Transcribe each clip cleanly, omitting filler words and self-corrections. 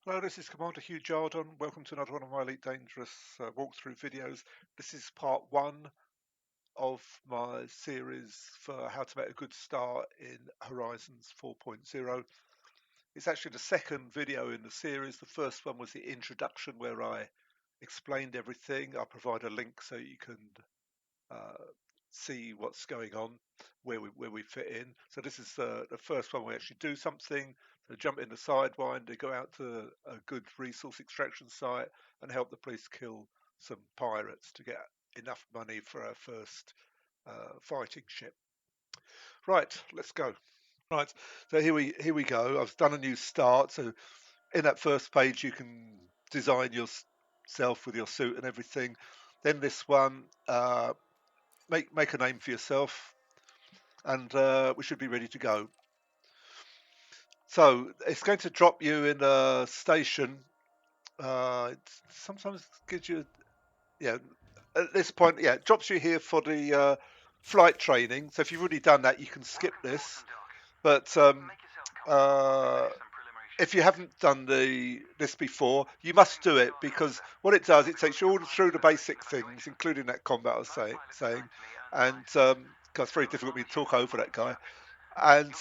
Hello, this is Commander Hugh Jardon. Welcome to another one of my Elite Dangerous walkthrough videos. This is part one of my series for how to make a good start in Horizons 4.0. It's actually the second video in the series. The first one was the introduction where I explained everything. I provide a link so you can uh, see what's going on, where we fit in. So this is the first one where we actually do something. So jump in the Sidewinder, go out to a good resource extraction site and help the police kill some pirates to get enough money for our first fighting ship. Right, let's go. Right, so here we go. I've done a new start. So in that first page, you can design yourself with your suit and everything. Then this one, make a name for yourself, and we should be ready to go. So it's going to drop you in a station. It sometimes gives you, yeah, at this point, yeah, it drops you here for the flight training. So if you've already done that, you can skip this. But if you haven't done this before, you must do it, because what it does, it takes you all through the basic things, including that combat I was saying, and because it's very difficult for me to talk over that guy. And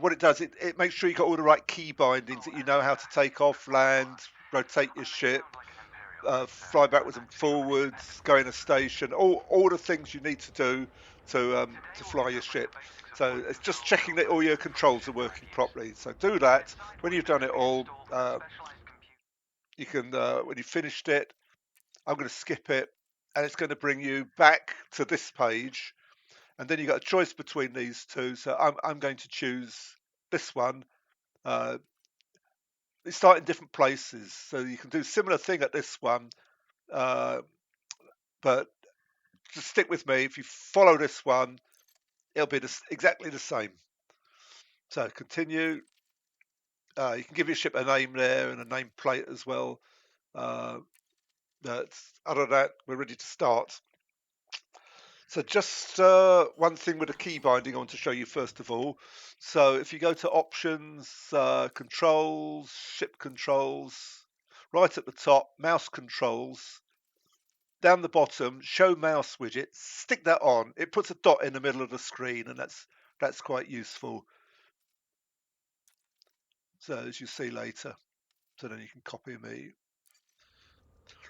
what it does, it makes sure you got all the right key bindings, that you know how to take off, land, rotate your ship, fly backwards and forwards, go in a station, all the things you need to do to fly your ship. So it's just checking that all your controls are working properly. So do that. When you've done it all, you can, when you've finished it, I'm going to skip it, and it's going to bring you back to this page. And then you've got a choice between these two. So I'm going to choose this one. They start in different places, so you can do similar thing at this one, uh, but just stick with me. If you follow this one, it'll be exactly the same. So continue. You can give your ship a name there and a name plate as well. Other than that, we're ready to start. So just one thing with the key binding I want to show you first of all. So if you go to options, controls, ship controls, right at the top, mouse controls, down the bottom, show mouse widget, stick that on. It puts a dot in the middle of the screen, and that's quite useful. So as you see later, so then you can copy me.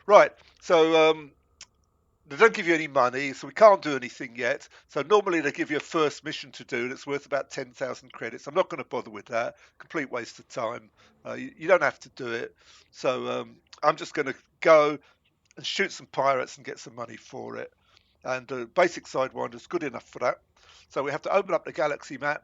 Right, so they don't give you any money, so we can't do anything yet. So normally they give you a first mission to do that's worth about 10,000 credits. I'm not going to bother with that. Complete waste of time. You don't have to do it. So I'm just going to go and shoot some pirates and get some money for it. And basic Sidewinder is good enough for that. So we have to open up the galaxy map,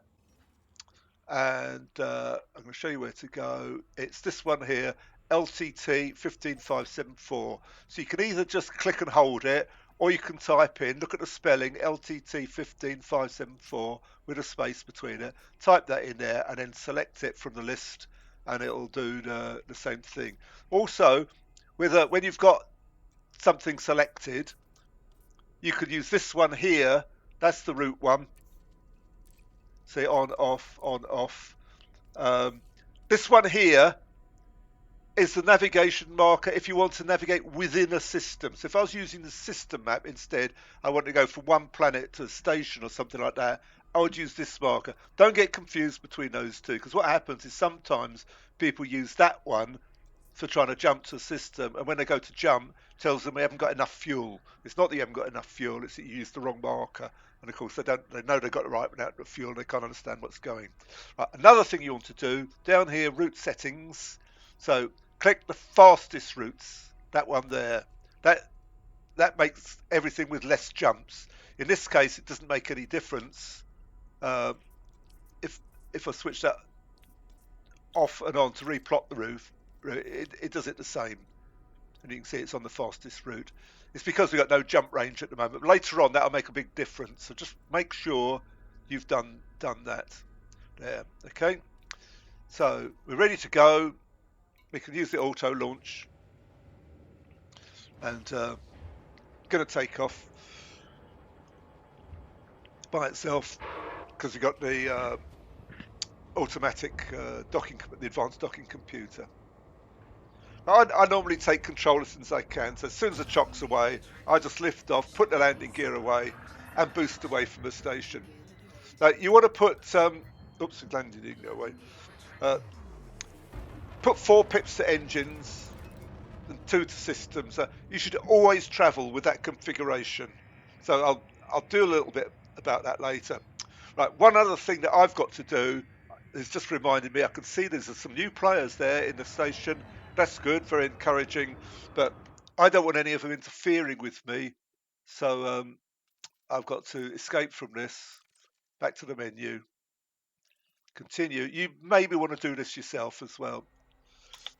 and I'm going to show you where to go. It's this one here, LTT 15574. So you can either just click and hold it, or you can type in, look at the spelling, LTT 15574 with a space between it. Type that in there and then select it from the list, and it'll do the same thing. Also, when you've got something selected, you could use this one here. That's the route one. See, on, off, on, off. This one here is the navigation marker if you want to navigate within a system. So if I was using the system map instead, I want to go from one planet to a station or something like that, I would use this marker. Don't get confused between those two, because what happens is sometimes people use that one for trying to jump to a system, and when they go to jump, it tells them they haven't got enough fuel. It's not that you haven't got enough fuel, it's that you used the wrong marker. And of course they know they've got the right amount of fuel, and they can't understand what's going. Right, another thing you want to do, down here, route settings. So click the fastest routes, that one there. That makes everything with less jumps. In this case, it doesn't make any difference. Uh, if I switch that off and on to replot the route, it does it the same. And you can see it's on the fastest route. It's because we've got no jump range at the moment. But later on, that'll make a big difference. So just make sure you've done that there. Okay. So we're ready to go. We can use the auto launch, and going to take off by itself because we've got the automatic docking, the advanced docking computer. I normally take control as soon as I can. So as soon as the chock's away, I just lift off, put the landing gear away, and boost away from the station. Now you want to put, oops, the landing didn't go away. Uh, put 4 pips to engines and 2 to systems. You should always travel with that configuration. So I'll do a little bit about that later. Right, one other thing that I've got to do is just reminding me. I can see there's some new players there in the station. That's good, very encouraging. But I don't want any of them interfering with me. So I've got to escape from this. Back to the menu. Continue. You maybe want to do this yourself as well.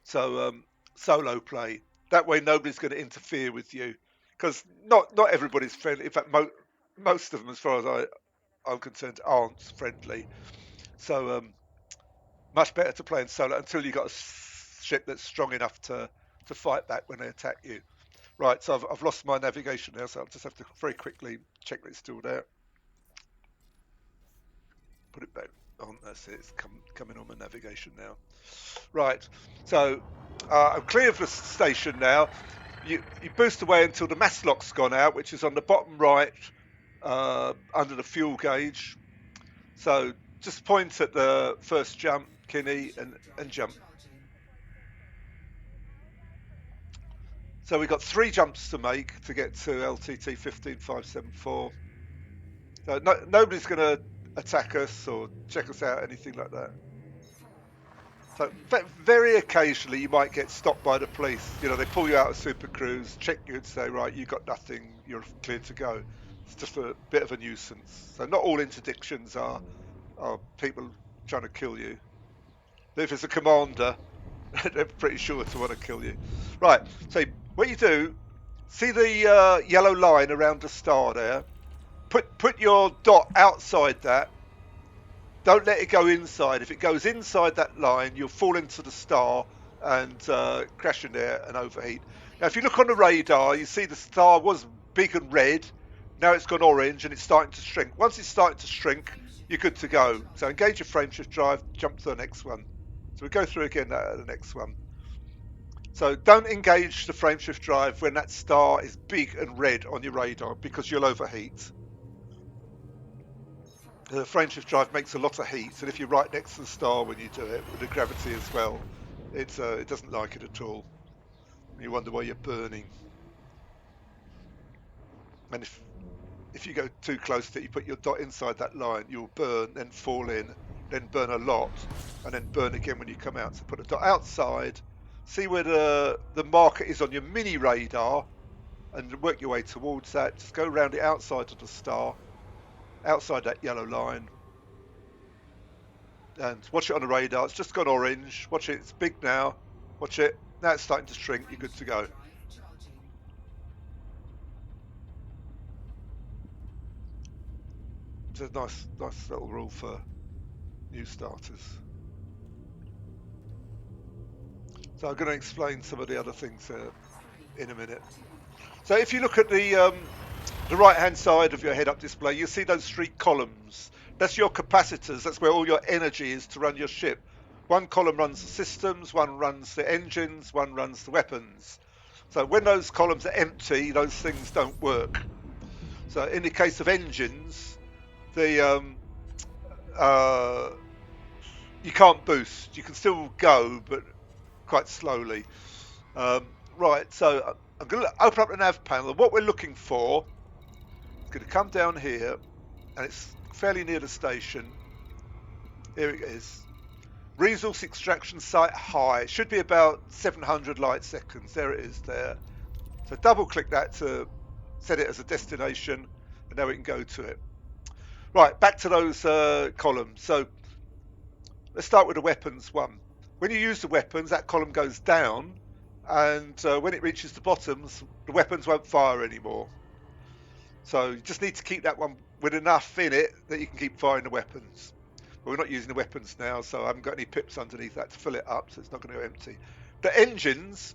So solo play. That way nobody's going to interfere with you, because not everybody's friendly. In fact, most of them, as far as I'm concerned, aren't friendly. So much better to play in solo until you've got a ship that's strong enough to fight back when they attack you. Right, so I've lost my navigation now, so I'll just have to very quickly check that it's still there. Put it back on. That's it. It's coming on my navigation now. Right, so I'm clear of the station now. You boost away until the mass lock's gone out, which is on the bottom right under the fuel gauge. So just point at the first jump, Kinney, and jump. So we've got 3 jumps to make to get to LTT 15574. So nobody's going to attack us or check us out, anything like that. So very occasionally you might get stopped by the police. You know, they pull you out of Super Cruise, check you and say, right, you got nothing, you're cleared to go. It's just a bit of a nuisance. So not all interdictions are people trying to kill you. But if it's a commander, they're pretty sure to want to kill you. Right, so what you do, see the yellow line around the star there? Put your dot outside that. Don't let it go inside. If it goes inside that line, you'll fall into the star and crash in there and overheat. Now, if you look on the radar, you see the star was big and red. Now it's gone orange and it's starting to shrink. Once it's starting to shrink, you're good to go. So engage your frameshift drive, jump to the next one. So we go through again the next one. So don't engage the frameshift drive when that star is big and red on your radar, because you'll overheat. The frameshift drive makes a lot of heat, and if you're right next to the star when you do it, with the gravity as well, it doesn't like it at all. You wonder why you're burning. And if you go too close to it, you put your dot inside that line, you'll burn, then fall in, then burn a lot, and then burn again when you come out. So put a dot outside, see where the marker is on your mini radar, and work your way towards that. Just go around the outside of the star, outside that yellow line, and watch it on the radar. It's just gone orange. Watch it. It's big now. Watch it. Now it's starting to shrink. You're good to go. It's a nice little rule for new starters. So I'm going to explain some of the other things in a minute. So if you look at the right-hand side of your head-up display, you'll see those 3 columns. That's your capacitors. That's where all your energy is to run your ship. One column runs the systems, one runs the engines, one runs the weapons. So when those columns are empty, those things don't work. So in the case of engines, the you can't boost. You can still go, but quite slowly. Right, so I'm going to open up the nav panel. What we're looking for is going to come down here, and it's fairly near the station. Here it is. Resource extraction site high. It should be about 700 light seconds. There it is there. So double click that to set it as a destination, and now we can go to it. Right, back to those columns. So let's start with the weapons one. When you use the weapons, that column goes down, and when it reaches the bottoms, the weapons won't fire anymore. So you just need to keep that one with enough in it that you can keep firing the weapons. But we're not using the weapons now, so I haven't got any pips underneath that to fill it up, so it's not going to go empty. The engines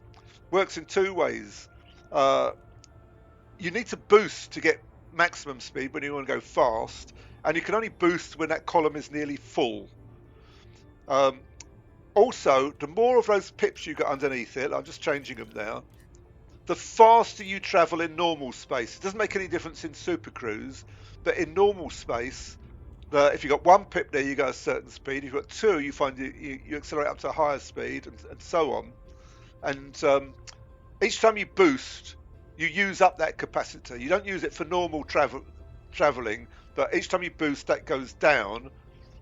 works in 2 ways. You need to boost to get maximum speed when you want to go fast, and you can only boost when that column is nearly full. Um, Also, the more of those pips you got underneath it, I'm just changing them now, the faster you travel in normal space. It doesn't make any difference in Super Cruise, but in normal space, if you've got one pip there, you go a certain speed. If you've got two, you find you accelerate up to a higher speed, and so on. And each time you boost, you use up that capacitor. You don't use it for normal traveling, but each time you boost, that goes down,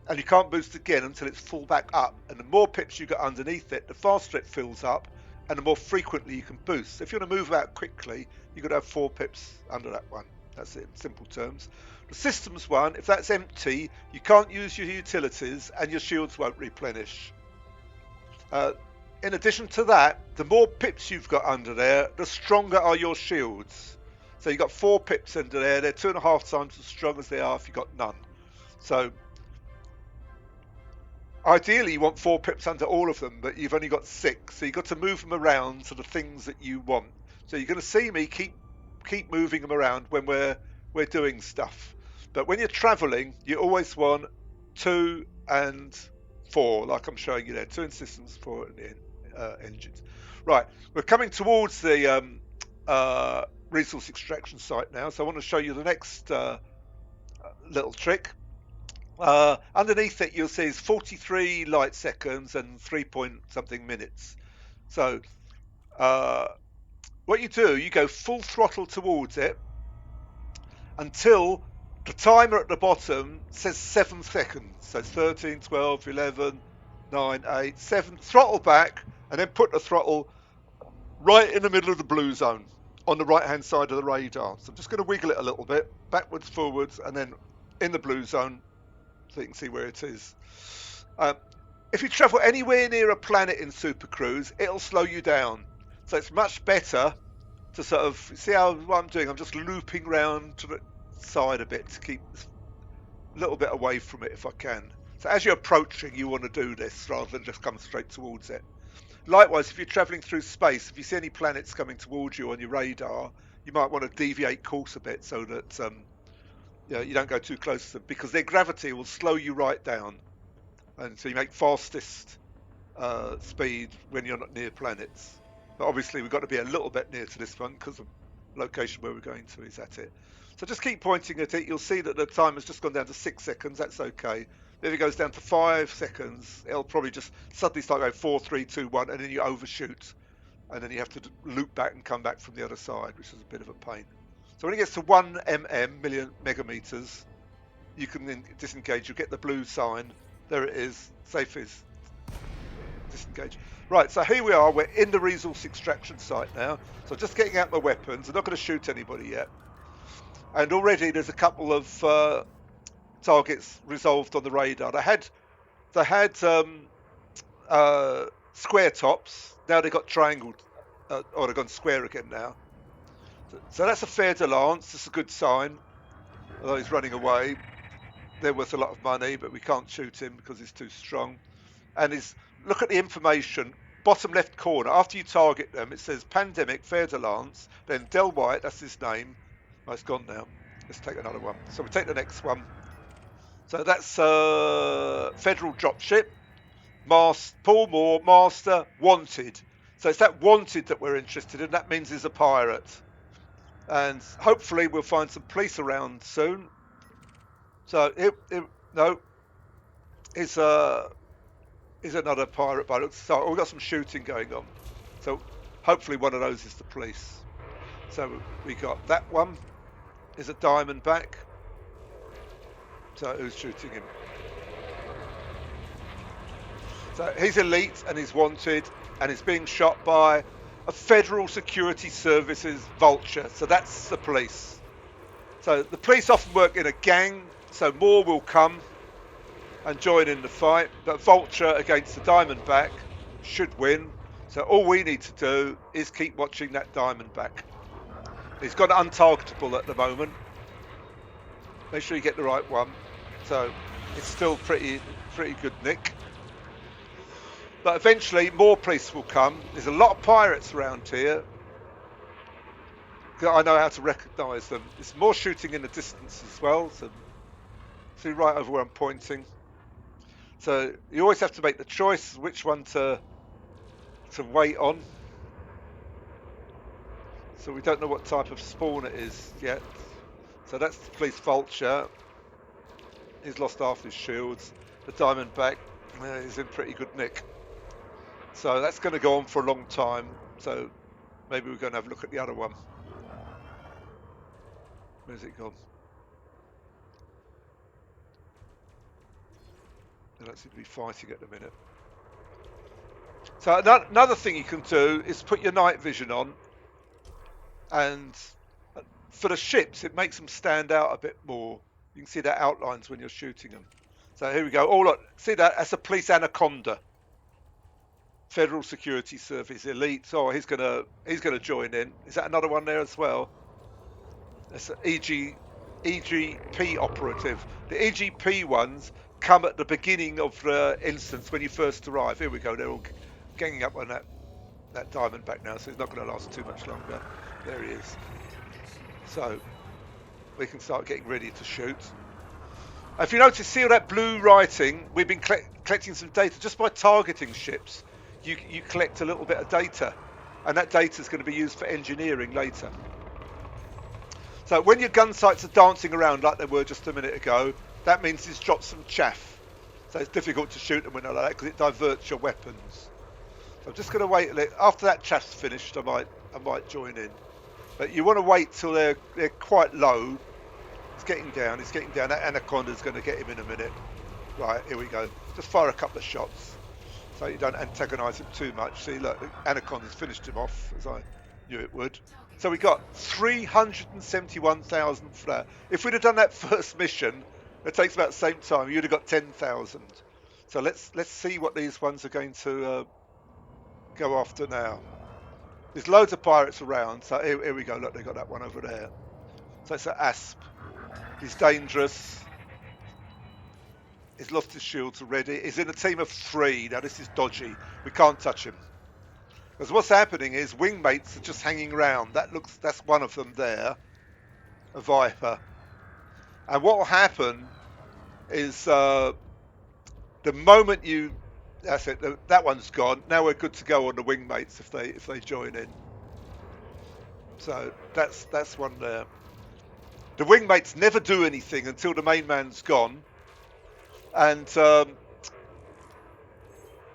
and you can't boost again until it's full back up. And the more pips you get underneath it, the faster it fills up, and the more frequently you can boost. So if you want to move out quickly, you've got to have 4 pips under that one. That's it in simple terms. The systems one, if that's empty, you can't use your utilities, and your shields won't replenish. Uh, in addition to that, the more pips you've got under there, the stronger are your shields. So you've got 4 pips under there. They're 2.5 times as strong as they are if you've got none. So ideally, you want 4 pips under all of them, but you've only got 6, so you've got to move them around to the things that you want. So you're going to see me keep moving them around when we're doing stuff. But when you're traveling, you always want 2 and 4, like I'm showing you there. 2 in systems, 4 in engines. Right, we're coming towards the resource extraction site now, so I want to show you the next little trick. Underneath it, you'll see is 43 light seconds and 3 point something minutes. So what you do, you go full throttle towards it until the timer at the bottom says 7 seconds. So it's 13, 12, 11, 9, 8, 7. Throttle back, and then put the throttle right in the middle of the blue zone on the right hand side of the radar. So I'm just going to wiggle it a little bit, backwards, forwards, and then in the blue zone, so you can see where it is. If you travel anywhere near a planet in Super Cruise, it'll slow you down. So it's much better to sort of see what I'm doing. I'm just looping round to the side a bit to keep a little bit away from it if I can. So as you're approaching, you want to do this rather than just come straight towards it. Likewise, if you're traveling through space, if you see any planets coming towards you on your radar, you might want to deviate course a bit so that you don't go too close to them, because their gravity will slow you right down, and so you make fastest speed when you're not near planets. But obviously we've got to be a little bit near to this one because the location where we're going to is at it. So just keep pointing at it. You'll see that the time has just gone down to 6 seconds. That's okay. If it goes down to 5 seconds, it'll probably just suddenly start going 4, 3, 2, 1, and then you overshoot, and then you have to loop back and come back from the other side, which is a bit of a pain. So when it gets to 1 million megameters, you can then disengage. You'll get the blue sign. There it is. Safe is disengage. Right, so here we are. We're in the resource extraction site now. So just getting out my weapons. I'm not going to shoot anybody yet. And already there's a couple of targets resolved on the radar. They had square tops. Now they've got triangle, or they've gone square again now. So that's a fair de lance. That's a good sign. Although he's running away, they're worth a lot of money, but we can't shoot him because he's too strong. And look at the information, bottom left corner. After you target them, it says Pandemic, fair de lance. Then Del White, that's his name. Oh, it's gone now. Let's take another one. So we take the next one. So that's Federal Dropship, Paul Moore, Master, Wanted. So it's that Wanted that we're interested in. That means he's a pirate. And hopefully we'll find some police around soon. So he's another pirate boat. So we've got some shooting going on. So hopefully one of those is the police. So we got that one is a Diamondback. So who's shooting him? So he's elite and he's wanted, and he's being shot by a Federal Security Services vulture. So that's the police. So the police often work in a gang, so more will come and join in the fight. But vulture against the Diamondback should win. So all we need to do is keep watching that Diamondback. He's got untargetable at the moment. Make sure you get the right one. So it's still pretty good nick. But eventually more police will come. There's a lot of pirates around here. I know how to recognise them. There's more shooting in the distance as well. So see right over where I'm pointing. So you always have to make the choice which one to wait on. So we don't know what type of spawn it is yet. So that's the police vulture. He's lost half his shields. The diamondback is in pretty good nick. So that's going to go on for a long time. So maybe we're going to have a look at the other one. Where's it gone? They don't seem to be fighting at the minute. So another thing you can do is put your night vision on, and for the ships it makes them stand out a bit more. You can see their outlines when you're shooting them. So here we go. Oh look, see that? That's a police anaconda. Federal Security Service elite. Oh, he's gonna join in. Is that another one there as well? That's an EGP operative. The EGP ones come at the beginning of the instance when you first arrive. Here we go. They're all ganging up on that diamondback now, so it's not going to last too much longer. There he is. So we can start getting ready to shoot. If you notice, see all that blue writing? We've been collecting some data just by targeting ships. You collect a little bit of data, and that data is going to be used for engineering later. So when your gun sights are dancing around like they were just a minute ago, that means it's dropped some chaff. So it's difficult to shoot them when they're like that because it diverts your weapons. So I'm just going to wait a little. After that chaff's finished, I might join in. But you want to wait till they're quite low. It's getting down. That anaconda's going to get him in a minute. Right, here we go. Just fire a couple of shots so you don't antagonise him too much. See, look, the anaconda's finished him off, as I knew it would. So we got 371,000 for that. If we'd have done that first mission, it takes about the same time. You'd have got 10,000. So let's see what these ones are going to go after now. There's loads of pirates around. So here we go. Look, they got that one over there. So it's an asp. He's dangerous. He's lost his shields already. He's in a team of 3. Now this is dodgy. We can't touch him. Because what's happening is wingmates are just hanging around. That's one of them there. A Viper. And what will happen is the moment you... That's it. That one's gone. Now we're good to go on the wingmates if they join in. So that's one there. The wingmates never do anything until the main man's gone. And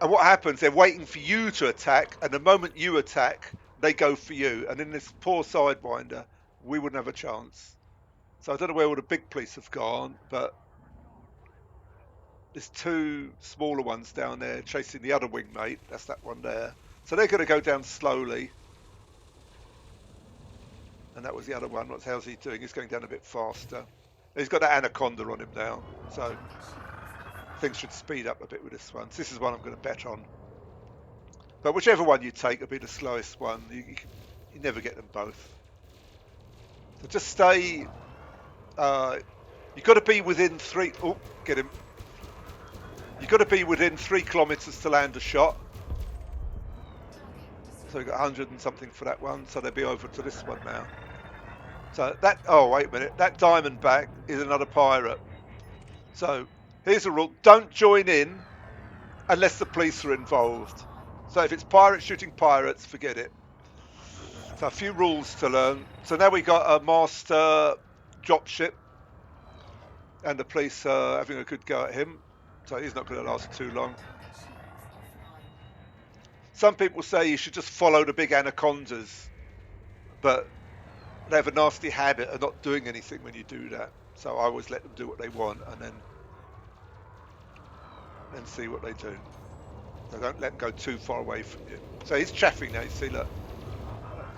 what happens, they're waiting for you to attack, and the moment you attack, they go for you. And in this poor Sidewinder, we wouldn't have a chance. So I don't know where all the big police have gone, but there's 2 smaller ones down there chasing the other wingmate. That's that one there. So they're going to go down slowly. And that was the other one. How's he doing? He's going down a bit faster. He's got that anaconda on him now. So things should speed up a bit with this one. So this is one I'm going to bet on. But whichever one you take will be the slowest one. You never get them both. So just stay... you've got to be within 3... Oh, get him. You've got to be within 3 kilometres to land a shot. So we've got 100 and something for that one. So they'll be over to this one now. So that... Oh, wait a minute. That diamondback is another pirate. So... Here's a rule, don't join in unless the police are involved. So if it's pirates shooting pirates, forget it. So a few rules to learn. So now we got a master dropship and the police are having a good go at him. So he's not going to last too long. Some people say you should just follow the big anacondas, but they have a nasty habit of not doing anything when you do that. So I always let them do what they want and then see what they do. So don't let them go too far away from you. So he's chaffing now, you see, look.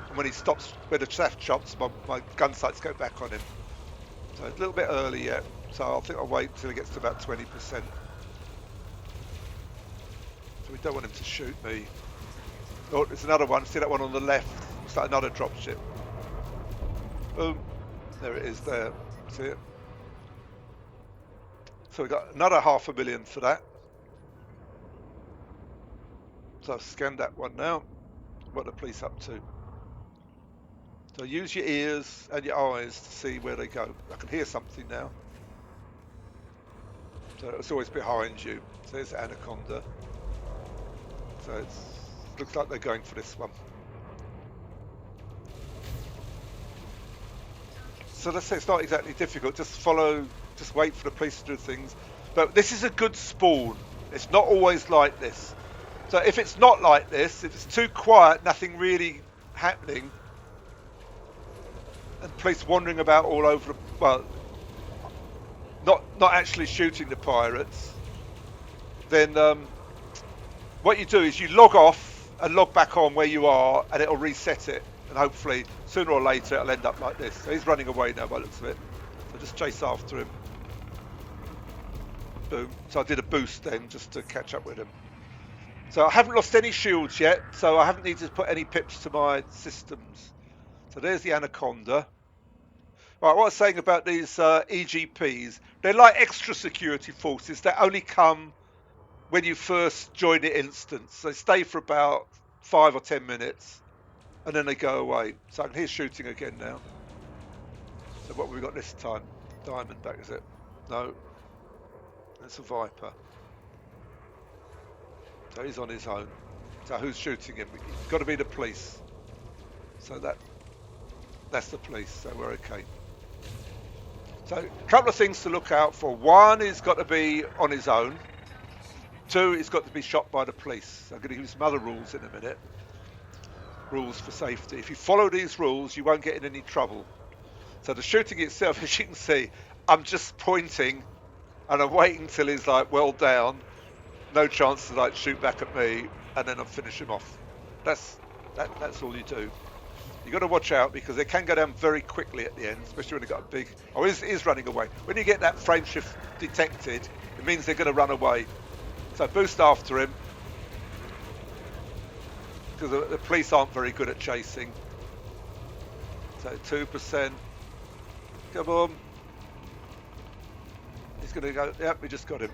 And when he stops, when the chaff chops, my gun sights go back on him. So it's a little bit early yet. So I think I'll wait until he gets to about 20%. So we don't want him to shoot me. Oh, there's another one. See that one on the left? It's like another dropship. Boom. There it is there. See it? So we got another 500,000 for that. So I've scanned that one now. What are the police up to? So use your ears and your eyes to see where they go. I can hear something now. So it's always behind you. So there's the Anaconda. So it looks like they're going for this one. So let's say it's not exactly difficult. Just wait for the police to do things. But this is a good spawn. It's not always like this. So if it's not like this, if it's too quiet, nothing really happening, and police wandering about all over, well, not actually shooting the pirates, then what you do is you log off and log back on where you are, and it'll reset it, and hopefully sooner or later it'll end up like this. So he's running away now by the looks of it. So just chase after him. Boom. So I did a boost then just to catch up with him. So I haven't lost any shields yet, so I haven't needed to put any pips to my systems. So there's the Anaconda. Right, what I was saying about these EGPs, they're like extra security forces that only come when you first join the instance. They stay for about 5 or 10 minutes, and then they go away. So I can hear shooting again now. So what have we got this time? Diamondback, is it? No. That's a Viper. So he's on his own. So who's shooting him? It's got to be the police. So that's the police, so we're okay. So a couple of things to look out for. One, he's got to be on his own. Two, he's got to be shot by the police. I'm going to give you some other rules in a minute. Rules for safety. If you follow these rules, you won't get in any trouble. So the shooting itself, as you can see, I'm just pointing and I'm waiting till he's like well down. No chance to like shoot back at me, and then I'll finish him off. That's all you do. You've got to watch out because they can go down very quickly at the end, especially when they've got a big... Oh, he's running away. When you get that frame shift detected, it means they're going to run away. So boost after him, because the police aren't very good at chasing. So 2%. Come on. He's going to go... Yep, we just got him.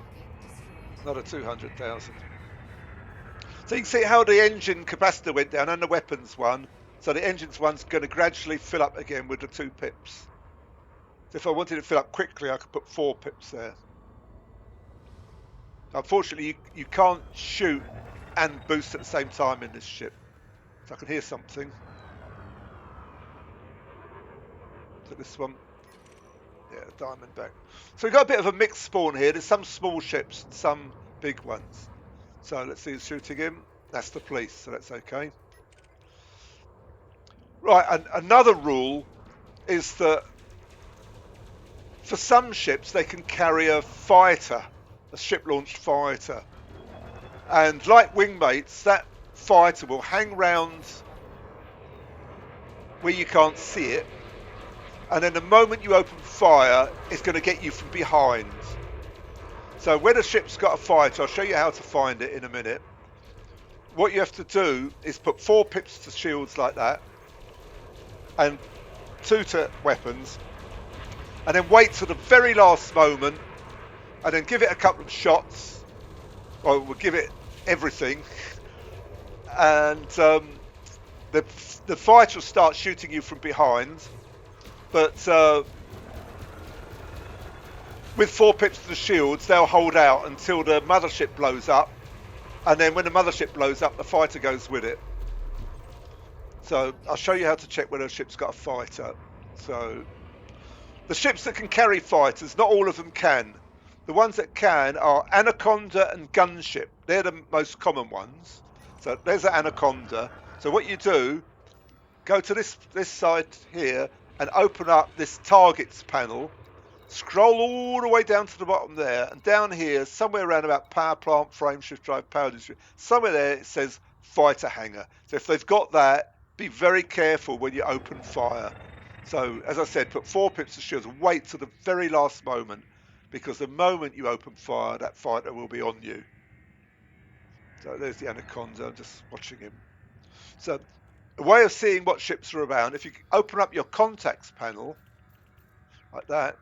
Another 200,000. So you can see how the engine capacitor went down and the weapons one. So the engines one's going to gradually fill up again with the 2 pips. So if I wanted to fill up quickly, I could put 4 pips there. Unfortunately, you can't shoot and boost at the same time in this ship. So I can hear something. So this one. Yeah, Diamondback. So we've got a bit of a mixed spawn here. There's some small ships and some big ones. So let's see who's shooting him. That's the police, so that's okay. Right, and another rule is that for some ships they can carry a fighter, a ship-launched fighter. And like wingmates, that fighter will hang round where you can't see it. And then the moment you open fire, it's going to get you from behind. So when a ship's got a fighter, I'll show you how to find it in a minute. What you have to do is put 4 pips to shields like that. And 2 to weapons, and then wait till the very last moment, and then give it a couple of shots, or we'll give it everything, and the fighter will start shooting you from behind, but with 4 pips to the shields, they'll hold out until the mothership blows up, and then when the mothership blows up, the fighter goes with it. So I'll show you how to check whether a ship's got a fighter. So the ships that can carry fighters, not all of them can. The ones that can are Anaconda and Gunship. They're the most common ones. So there's an Anaconda. So what you do, go to this side here and open up this targets panel. Scroll all the way down to the bottom there, and down here, somewhere around about power plant, frame shift drive, power distribution, somewhere there it says fighter hangar. So if they've got that, be very careful when you open fire. So, as I said, put 4 pips to shields and wait till the very last moment, because the moment you open fire, that fighter will be on you. So there's the Anaconda, I'm just watching him. So, a way of seeing what ships are around, if you open up your contacts panel, like that,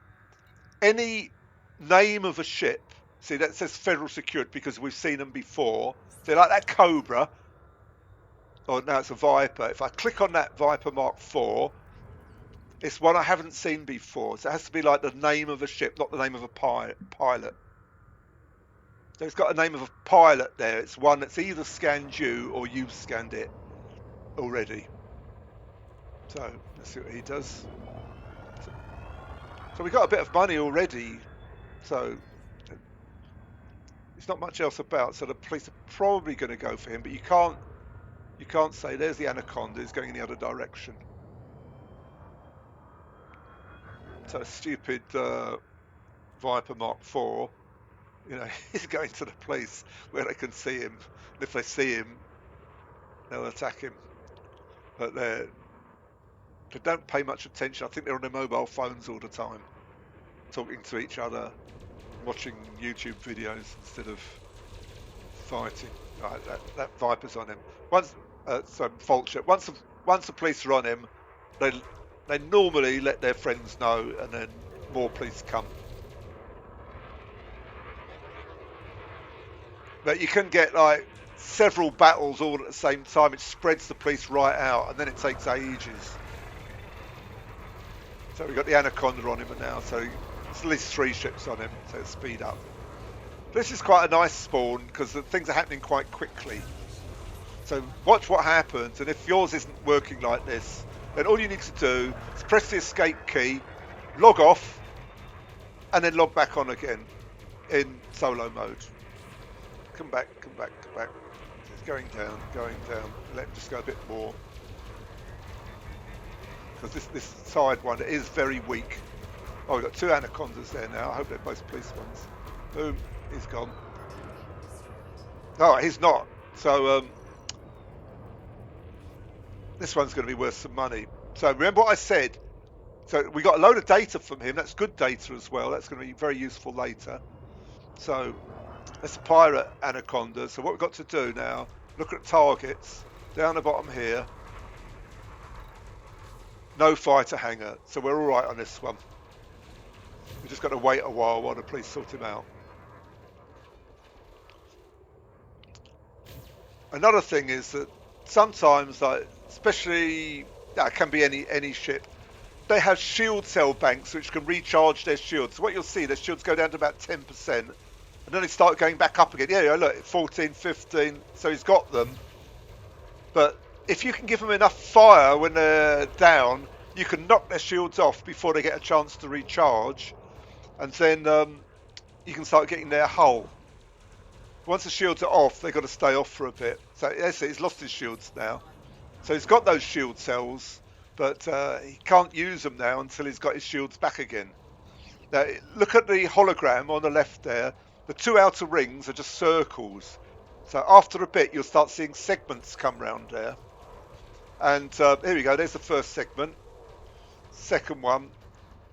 any name of a ship, see that says Federal Security because we've seen them before, so like that Cobra, or now it's a Viper. If I click on that Viper Mark IV, it's one I haven't seen before. So it has to be like the name of a ship, not the name of a pilot. It's got a name of a pilot there. It's one that's either scanned you or you've scanned it already. So let's see what he does. So we got a bit of money already. So there's not much else about. So the police are probably going to go for him, but you can't say there's the anaconda. It's going in the other direction. So a stupid Viper Mark IV, he's going to the place where they can see him. And if they see him, they'll attack him. But they don't pay much attention. I think they're on their mobile phones all the time, talking to each other, watching YouTube videos instead of fighting. Right, that Viper's on him. Vulture. Once the police are on him, they normally let their friends know, and then more police come. But you can get like several battles all at the same time. It spreads the police right out, and then it takes ages. So we've got the anaconda on him now, so there's at least 3 ships on him, so speed up. This is quite a nice spawn because things are happening quite quickly. So watch what happens, and if yours isn't working like this, then all you need to do is press the escape key, log off, and then log back on again in solo mode. Come back. It's going down. Let him just go a bit more. Because this Sidewinder is very weak. Oh, we've got 2 anacondas there now. I hope they're both police ones. Boom, he's gone. Oh, he's not. So this one's going to be worth some money. So remember what I said. So we got a load of data from him. That's good data as well. That's going to be very useful later. So that's a pirate anaconda. So what we've got to do now, look at targets down the bottom here. No fighter hangar. So we're all right on this one. We just got to wait a while the police sort him out. Another thing is that sometimes, like, especially that can be any ship, they have shield cell banks which can recharge their shields. So what you'll see, their shields go down to about 10%, and then they start going back up again. Yeah, look, 14, 15. So he's got them. But if you can give them enough fire when they're down, you can knock their shields off before they get a chance to recharge, and then you can start getting their hull. Once the shields are off, they've got to stay off for a bit. So yes, he's lost his shields now. So he's got those shield cells, but he can't use them now until he's got his shields back again. Now, look at the hologram on the left there. The 2 outer rings are just circles. So after a bit, you'll start seeing segments come round there. And here we go. There's the first segment. Second one.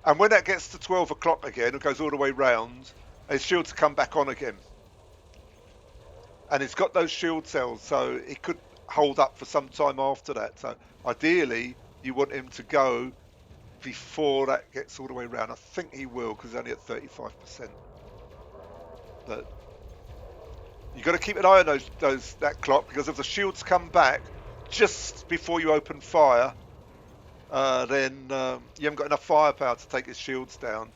And when that gets to 12 o'clock again, it goes all the way round, his shields come back on again. And it's got those shield cells, so it could hold up for some time after that. So ideally, you want him to go before that gets all the way around. I think he will, because he's only at 35%. But you've got to keep an eye on that clock, because if the shields come back just before you open fire, then you haven't got enough firepower to take his shields down,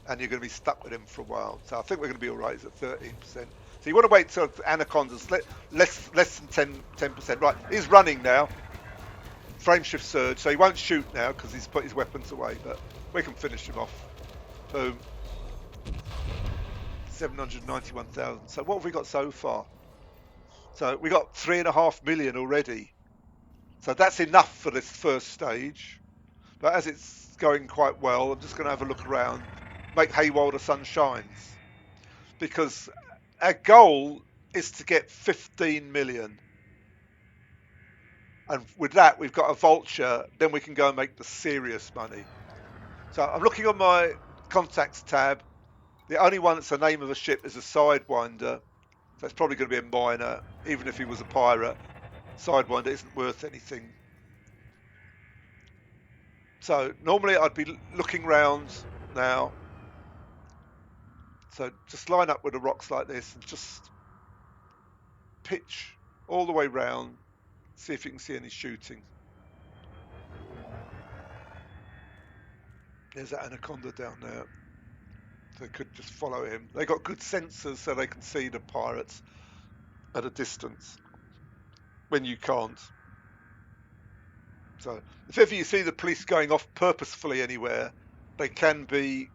and you're going to be stuck with him for a while. So I think we're going to be all right. He's at 13%. So you want to wait till anaconda's less than 10%. Right, he's running now. Frame shift surge, so he won't shoot now because he's put his weapons away, but we can finish him off. Boom. 791,000. So what have we got so far? So we got 3.5 million already. So that's enough for this first stage. But as it's going quite well, I'm just going to have a look around, make hay while the sun shines. Because our goal is to get 15 million. And with that, we've got a vulture, then we can go and make the serious money. So I'm looking on my contacts tab. The only one that's the name of a ship is a Sidewinder. So it's probably going to be a miner, even if he was a pirate. Sidewinder isn't worth anything. So normally I'd be looking round now. So just line up with the rocks like this and just pitch all the way round. See if you can see any shooting. There's that anaconda down there. They could just follow him. They got good sensors so they can see the pirates at a distance when you can't. So if ever you see the police going off purposefully anywhere, they can be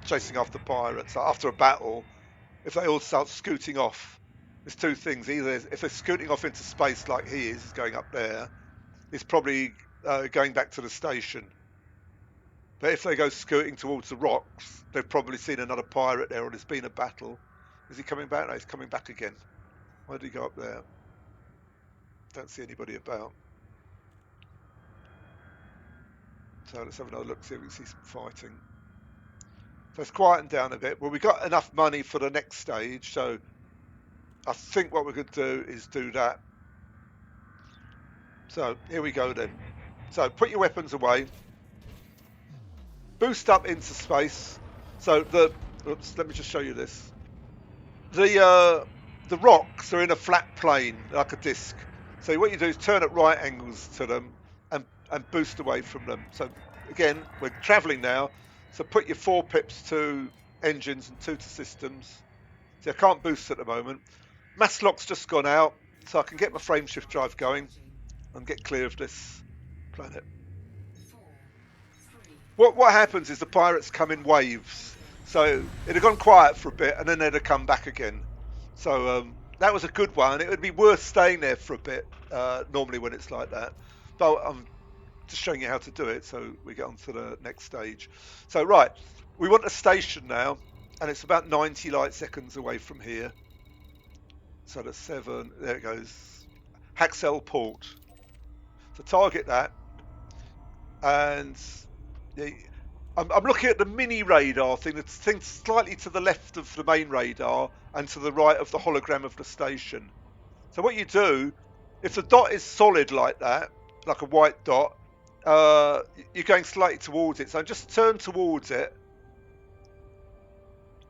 chasing after pirates. After a battle, if they all start scooting off, there's two things. Either if they're scooting off into space like he is, he's going up there, he's probably going back to the station. But if they go scooting towards the rocks, they've probably seen another pirate there or there's been a battle. Is he coming back? No, he's coming back again. Why did he go up there? Don't see anybody about. So let's have another look, see if we can see some fighting. So it's quieting down a bit. Well, we got enough money for the next stage, so I think what we're going to do is do that. So here we go then. So put your weapons away. Boost up into space. So oops, let me just show you this. The rocks are in a flat plane, like a disc. So what you do is turn at right angles to them and boost away from them. So again, we're traveling now. So put your 4 pips to engines and 2 to systems. See, I can't boost at the moment. Mass lock's just gone out, so I can get my frameshift drive going and get clear of this planet. What happens is the pirates come in waves. So it had gone quiet for a bit, and then they'd have come back again. So that was a good one. It would be worth staying there for a bit, normally when it's like that. But I'm just showing you how to do it, so we get on to the next stage. So right, we want a station now, and it's about 90 light seconds away from here. So the 7, there it goes, Haxel port. So target that, and I'm looking at the mini radar thing, the thing slightly to the left of the main radar and to the right of the hologram of the station. So what you do, if the dot is solid like that, like a white dot, you're going slightly towards it. So just turn towards it,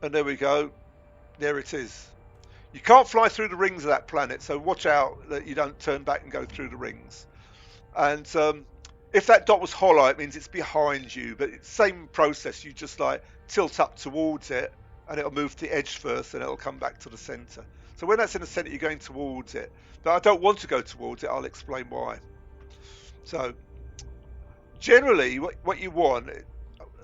and there we go. There it is. You can't fly through the rings of that planet, so watch out that you don't turn back and go through the rings. And if that dot was hollow, it means it's behind you, but it's the same process. You just like tilt up towards it, and it'll move to the edge first, and it'll come back to the center. So when that's in the center, you're going towards it. But I don't want to go towards it. I'll explain why. So generally, what you want,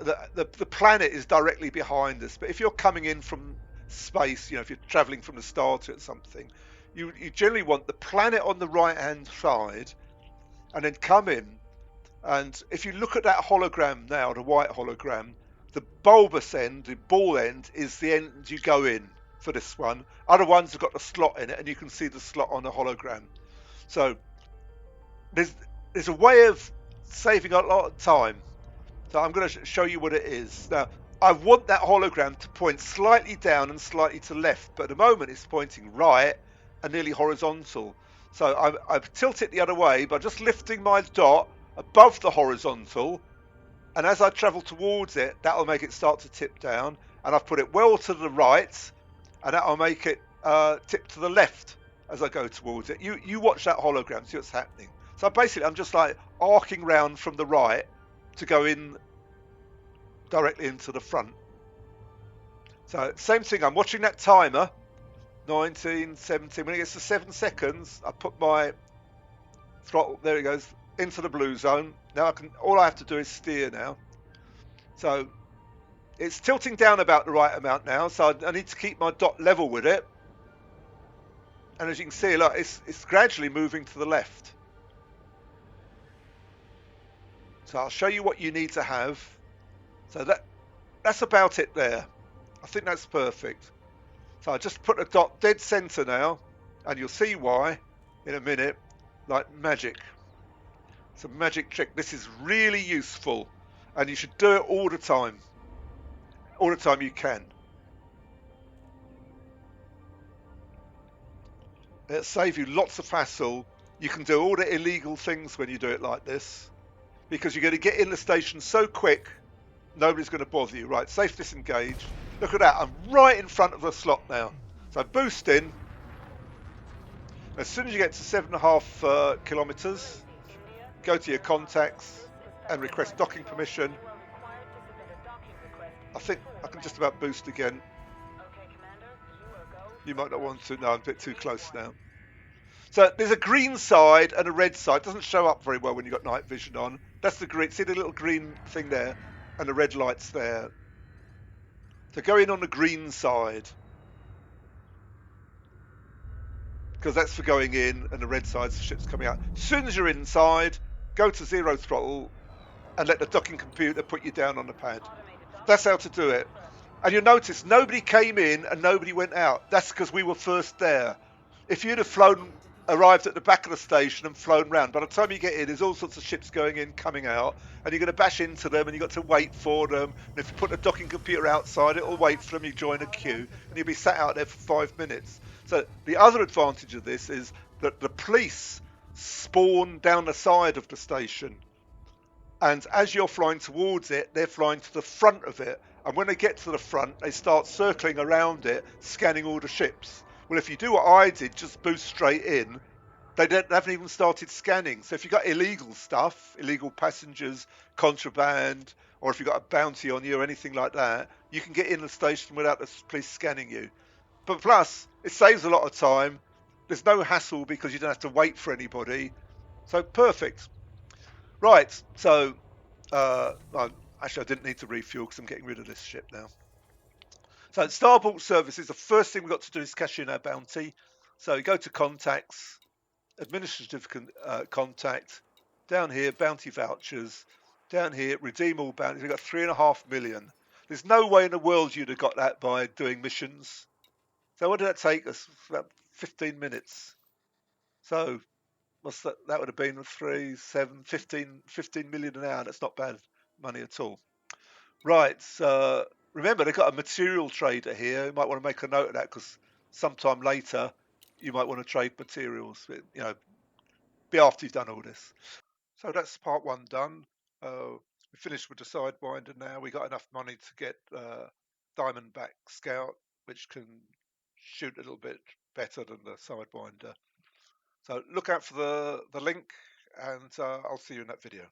the planet is directly behind us. But if you're coming in from space, if you're traveling from the star to something, you generally want the planet on the right-hand side, and then come in. And if you look at that hologram now, the white hologram, the bulbous end, the ball end, is the end you go in for this one. Other ones have got the slot in it, and you can see the slot on the hologram. So there's a way of saving a lot of time. So I'm going to show you what it is. Now, I want that hologram to point slightly down and slightly to left, but at the moment it's pointing right and nearly horizontal. So I've tilted it the other way by just lifting my dot above the horizontal, and as I travel towards it, that'll make it start to tip down, and I've put it well to the right, and that'll make it tip to the left as I go towards it. You watch that hologram, see what's happening. So basically I'm just like arcing round from the right to go in directly into the front. So same thing, I'm watching that timer, 19, 17, when it gets to 7 seconds, I put my throttle, there it goes, into the blue zone. Now all I have to do is steer now. So it's tilting down about the right amount now, so I need to keep my dot level with it. And as you can see, look, it's gradually moving to the left. So I'll show you what you need to have. So that's about it there. I think that's perfect. So I just put a dot dead center now, and you'll see why in a minute, like magic. It's a magic trick. This is really useful, and you should do it all the time you can. It'll save you lots of hassle. You can do all the illegal things when you do it like this, because you're going to get in the station so quick, nobody's going to bother you. Right, safe disengage. Look at that, I'm right in front of the slot now. So boost in. As soon as you get to 7.5 kilometers, go to your contacts and request docking permission. I think I can just about boost again. You might not want to. No, I'm a bit too close now. So there's a green side and a red side. It doesn't show up very well when you've got night vision on. That's the green. See the little green thing there, and the red light's there. So go in on the green side because that's for going in, and the red side's the ship's coming out. As soon as you're inside, go to 0 throttle and let the docking computer put you down on the pad. That's how to do it. And you'll notice nobody came in and nobody went out. That's because we were first there. If you'd have arrived at the back of the station and flown round, by the time you get in, there's all sorts of ships going in, coming out, and you're going to bash into them and you've got to wait for them. And if you put the docking computer outside, it'll wait for them, you join a queue, and you'll be sat out there for 5 minutes. So the other advantage of this is that the police spawn down the side of the station. And as you're flying towards it, they're flying to the front of it. And when they get to the front, they start circling around it, scanning all the ships. Well, if you do what I did, just boost straight in, they haven't even started scanning. So if you've got illegal stuff, illegal passengers, contraband, or if you've got a bounty on you or anything like that, you can get in the station without the police scanning you. But plus, it saves a lot of time. There's no hassle because you don't have to wait for anybody. So perfect. Right, so actually I didn't need to refuel because I'm getting rid of this ship now. So Starbolt Services, the first thing we've got to do is cash in our bounty. So you go to contacts, administrative contact, down here, bounty vouchers, down here, redeem all bounties. We've got 3.5 million. There's no way in the world you'd have got that by doing missions. So what did that take us? About 15 minutes. So what's that? That would have been 3, 7, 15 million an hour. That's not bad money at all. Right. Remember, they've got a material trader here. You might want to make a note of that because sometime later you might want to trade materials. Be after you've done all this. So that's part one done. We finished with the Sidewinder now. We got enough money to get Diamondback Scout, which can shoot a little bit better than the Sidewinder. So look out for the link, and I'll see you in that video.